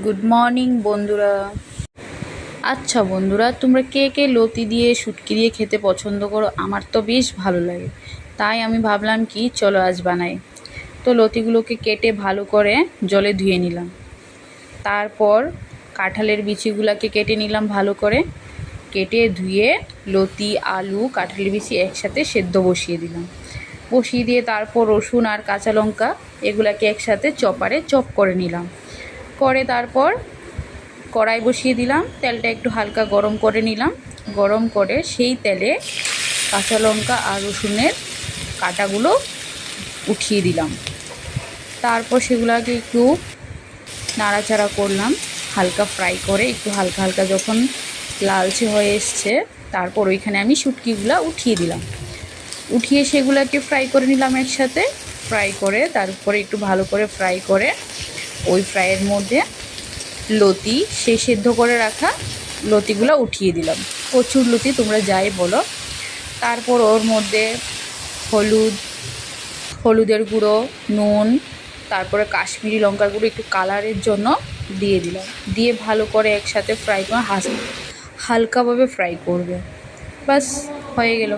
Good morning বন্ধুরা। আচ্ছা বন্ধুরা, তোমরা কে কে লতি দিয়ে শুটকি দিয়ে খেতে পছন্দ করো? আমার তো বেশ ভালো লাগে, তাই আমি ভাবলাম কি চলো আজ বানাই। তো লতিগুলোকে কেটে ভালো করে জলে ধুয়ে নিলাম। তারপর কাঁঠালের বিচিগুলোকে কেটে নিলাম ভালো করে। কেটে ধুয়ে লতি, আলু, কাঁঠালের বিচি একসাথে সেদ্ধ বসিয়ে দিলাম। বসিয়ে দিয়ে তারপর রসুন আর কাঁচা লঙ্কা এগুলাকে একসাথে চপারে চপ করে নিলাম। করে তারপর কড়াই বসিয়ে দিলাম, তেলটা একটু হালকা গরম করে নিলাম। গরম করে সেই তেলে কাঁচা লঙ্কা আর রসুনের কাঁটাগুলো উঠিয়ে দিলাম। তারপর সেগুলোকে একটু নাড়াচাড়া করলাম, হালকা ফ্রাই করে একটু হালকা হালকা যখন লালচে হয়ে এসছে, তারপর ওইখানে আমি শুটকিগুলো উঠিয়ে দিলাম। উঠিয়ে সেগুলোকে ফ্রাই করে নিলাম একসাথে। ফ্রাই করে তারপরে একটু ভালো করে ফ্রাই করে ওই ফ্রাইয়ের মধ্যে লতি, সে সেদ্ধ করে রাখা লতিগুলো উঠিয়ে দিলাম। কচুর লতি তোমরা যাই বলো। তারপর ওর মধ্যে হলুদের গুঁড়ো, নুন, তারপরে কাশ্মীরি লঙ্কার গুঁড়ো একটু কালারের জন্য দিয়ে দিলাম। দিয়ে ভালো করে একসাথে ফ্রাই করে হালকাভাবে ফ্রাই করবে, বাস হয়ে গেল।